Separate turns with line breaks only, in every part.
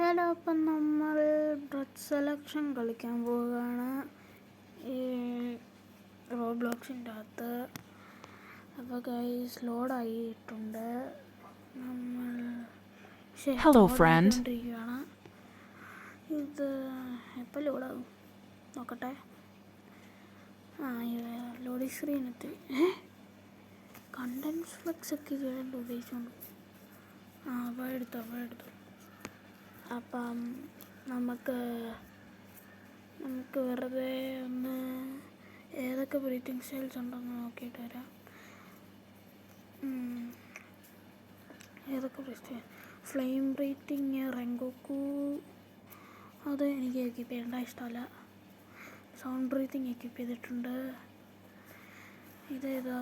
Hello, അപ്പം നമ്മൾ drug selection കളിക്കാൻ പോവുകയാണ് ഈ റോബ്ലോക്സിൻ്റെ അകത്ത്. അപ്പോൾ ഗൈസ് ലോഡായിട്ടുണ്ട്. നമ്മൾ
Hello, friend.
കൊണ്ടിരിക്കുകയാണ്. ഇത് എപ്പോൾ ലോഡാകും നോക്കട്ടെ. ലോഡിങ് സ്ക്രീൻ എത്തി. കണ്ടൻസ് ഫ്ലെക്സ് ഒക്കെ ചെയ്യേണ്ട ഉപയോഗിച്ചുകൊണ്ട് അപ്പോൾ എടുത്തു. അപ്പം നമുക്ക് വെറുതെ ഒന്ന് ഏതൊക്കെ ബ്രീത്തിങ് സ്റ്റൈൽസ് ഉണ്ടെന്ന് നോക്കിയിട്ട് വരാം. ഏതൊക്കെ ബ്രീത്തിങ് ഫ്ലെയിം ബ്രീത്തിങ് റെങ്കോക്കു അത് എനിക്ക് എക്യൂപ്പ് ചെയ്യേണ്ട ഇഷ്ടമല്ല. സൗണ്ട് ബ്രീത്തിങ് എക്യൂപ്പ് ചെയ്തിട്ടുണ്ട്. ഇതേതാ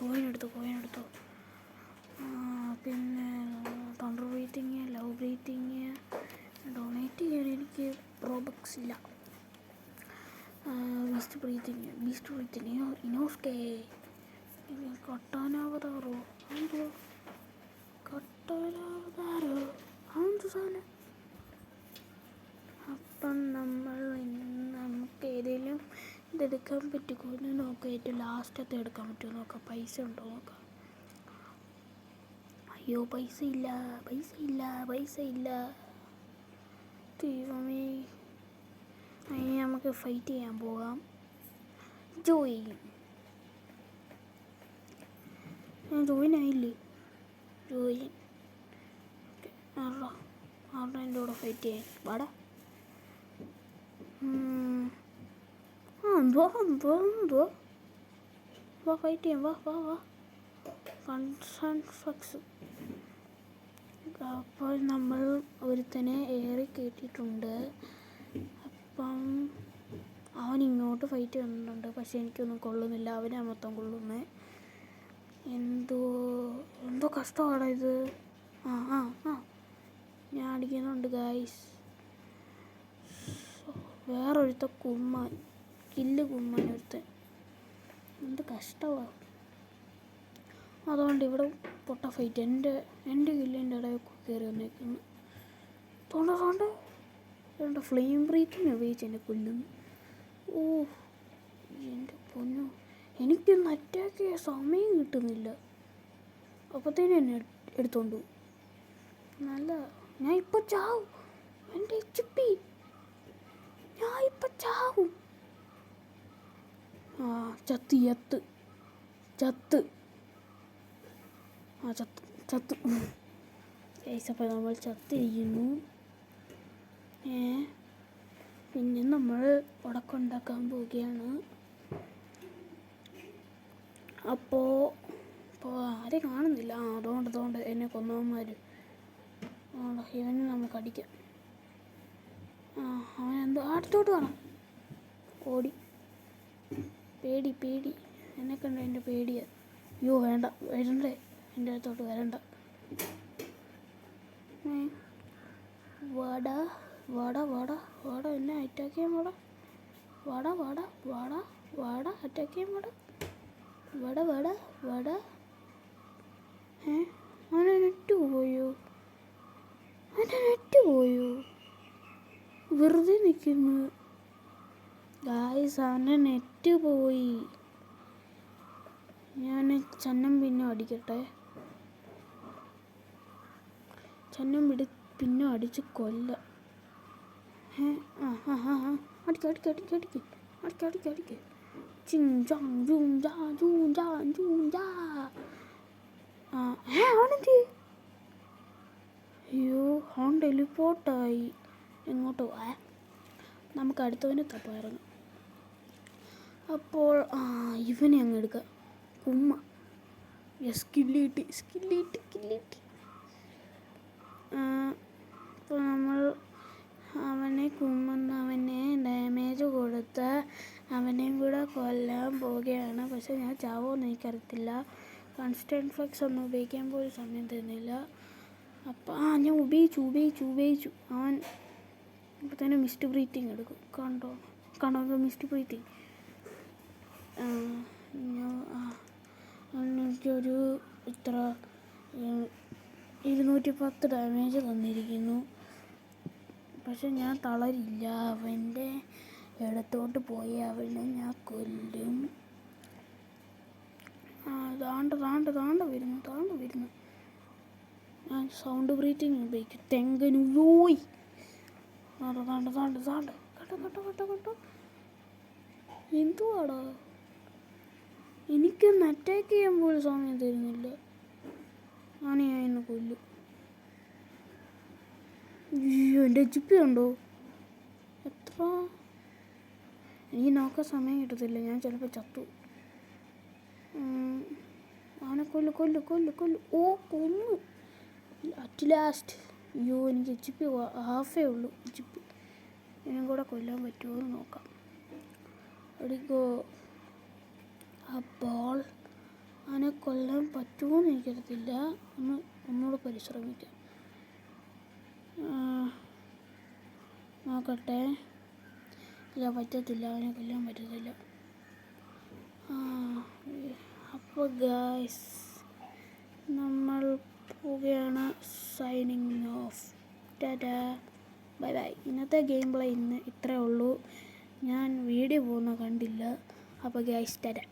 കോയിൻ എടുത്തു. പിന്നെ thunder breathing, love breathing, donate ചെയ്യാൻ എനിക്ക് പ്രോബക്സ് ഇല്ല. ബീസ്റ്റ് ബ്രീത്തിങ് ഇനോസ്കേ, കട്ടാനാവതാറോ അതെന്ത് സാധനം. അപ്പം നമുക്ക് ഏതെങ്കിലും ഇതെടുക്കാൻ പറ്റുമോ നോക്കാം. ഏറ്റവും ലാസ്റ്റത്തെ എടുക്കാൻ പറ്റുമോ നോക്കാം. പൈസ ഉണ്ടോ നോക്കാം. അയ്യോ, പൈസ ഇല്ല. ദൈവമേ, അതിന് നമുക്ക് ഫൈറ്റ് ചെയ്യാൻ പോകാം. ജോയിൻ ആയില്ലേ? ആരുടെ എൻ്റെ കൂടെ ഫൈറ്റ് ചെയ്യാൻ വാടാ. എന്തുവാ വാ ഫൈറ്റ് ചെയ്യാം. വാ കൺസൺഫക്സ്. അപ്പോൾ നമ്മൾ ഒരുത്തനെ ഏറി കയറ്റിയിട്ടുണ്ട്. അപ്പം അവൻ ഇങ്ങോട്ട് ഫൈറ്റ് ചെയ്യുന്നുണ്ട്. പക്ഷെ എനിക്കൊന്നും കൊള്ളുന്നില്ല. അവനെ മൊത്തം കൊള്ളുന്നേ. എന്തോ കഷ്ടമാണ് ഇത്. ഞാൻ അടിക്കുന്നുണ്ട് ഗൈസ്. വേറൊരുത്ത കുമ്മാൻ ഒരുത്തൻ. എന്ത് കഷ്ടമാണ്. അതുകൊണ്ട് ഇവിടെ പൊട്ട ഫൈറ്റ്. എൻ്റെ കില്ലിൻ്റെ ഇടയിൽ കയറി വന്നേക്കുന്നു. തോണ്ട ഫ്ലെയിം ബ്രീത്തിങ് ഉപയോഗിച്ച് എന്നെ കൊല്ലുന്നു. എൻ്റെ പൊന്നു, എനിക്കൊന്ന് അറ്റാക്ക് ചെയ്യാൻ സമയം കിട്ടുന്നില്ല. അപ്പോഴത്തേനും എന്നെ എടുത്തോണ്ട് പോകും. നല്ല ഞാൻ ഇപ്പോൾ ചാവും. എൻ്റെ HP ഞാൻ ഇപ്പം ചാവും. ചത്ത് അപ്പോൾ നമ്മൾ ചത്തിരിക്കുന്നു. പിന്നെ നമ്മൾ ഉടക്കുണ്ടാക്കാൻ പോവുകയാണ്. അപ്പോൾ ആരെയും കാണുന്നില്ല. അതുകൊണ്ട് എന്നെ കൊന്നവന്മാർ. ഇവനെ നമുക്ക് അടിക്കാം. അവനെന്തോ അടുത്തോട്ട് കാണാം. ഓടി. പേടി എന്നെ കണ്ട എൻ്റെ പേടിയാണ്. അയ്യോ വേണ്ട, വരണ്ടേ, എൻ്റെ അടുത്തോട്ട് വരണ്ട. വാടാ എന്നെ അറ്റാക്ക് ചെയ്യാൻ വാടാ അറ്റാക്ക് ചെയ്യാൻ വാടാ. അവനെ നെറ്റ് പോയോ? വെറുതെ നിൽക്കുന്നു ഗായ്സ്. അവൻ്റെ നെറ്റ് പോയി. ഞാൻ ചന്നം പിന്നെ അടിക്കട്ടെ. പിന്നെ അടിച്ച് കൊല്ലാം. അടിക്ക്. അവനെന്ത്? അയ്യോ, അവൻ ടെലിപ്പോർട്ടായി. എങ്ങോട്ട് പോവാ? നമുക്ക് അടുത്തവനെ തപ്പായിരുന്നു. അപ്പോൾ ഇവനെ അങ്ങ് എടുക്കാം. കുമ്മ സ്കില്ലിട്ട്. അപ്പോൾ നമ്മൾ അവനെ കുമ്മുന്നവനെ ഡാമേജ് കൊടുത്ത് അവനെയും കൂടെ കൊല്ലാൻ പോവുകയാണ്. പക്ഷെ ഞാൻ ചാവോന്ന് എനിക്കറിയത്തില്ല. കൺസ്റ്റൻറ്റ് ഫ്ലെക്സ് ഒന്നും ഉപയോഗിക്കാൻ പോലും സമയം തരുന്നില്ല. അപ്പോൾ ഞാൻ ഉപയോഗിച്ചു. അവൻ ഇപ്പോൾ തന്നെ മിസ്റ്റ് ബ്രീത്തിങ് എടുക്കും. കണ്ടോ മിസ്റ്റ് ബ്രീത്തിങ്. എനിക്കൊരു ഇത്ര 210 ഡാമേജ് തന്നിരിക്കുന്നു. പക്ഷെ ഞാൻ തളരില്ല. അവൻ്റെ ഇടത്തോട്ട് പോയി അവനെ ഞാൻ കൊല്ലും. താണ്ട വരുന്നു. ഞാൻ സൗണ്ട് ബ്രീത്തിങ് ഉപയോഗിക്കും. തെങ്ങനുപോയി കേട്ടോ. എന്തുവാടാ, എനിക്കൊന്ന് അറ്റാക്ക് ചെയ്യാൻ പോലും സമയം തരുന്നില്ല. ഞാൻ ഇന്ന് കൊല്ലും. അയ്യോ, എൻ്റെ ചിപ്പി ഉണ്ടോ എത്ര? എനിക്ക് നോക്കാൻ സമയം കിട്ടത്തില്ല. ഞാൻ ചിലപ്പോൾ ചത്തു. അവനെ കൊല്ലു. ഓ, കൊന്നു അറ്റ് ലാസ്റ്റ്. അയ്യോ, എനിക്ക് എച്ച് പി ഹാഫേ ഉള്ളൂ. എച്ച് പി ഇനിയും കൂടെ കൊല്ലാൻ പറ്റുമോ എന്ന് നോക്കാം. അടിക്കോ. അപ്പോൾ അവനെ കൊല്ലാൻ പറ്റുമോ എന്ന് എനിക്കറിയത്തില്ല. ഒന്നുകൂടെ പരിശ്രമിക്കാം. നോക്കട്ടെ. ഇല്ല, പറ്റത്തില്ല. അവനെ കൊല്ലാൻ പറ്റത്തില്ല. അപ്പോൾ ഗായ്സ്, നമ്മൾ പോവുകയാണ്. Signing off. Tata, bye bye. ഇന്നത്തെ ഗെയിം പ്ലേ ഇത്രയേ ഉള്ളൂ. ഞാൻ വീഡിയോ പോകുന്ന കണ്ടില്ല. അപ്പോൾ ഗായ്സ്, ടാറ്റാ.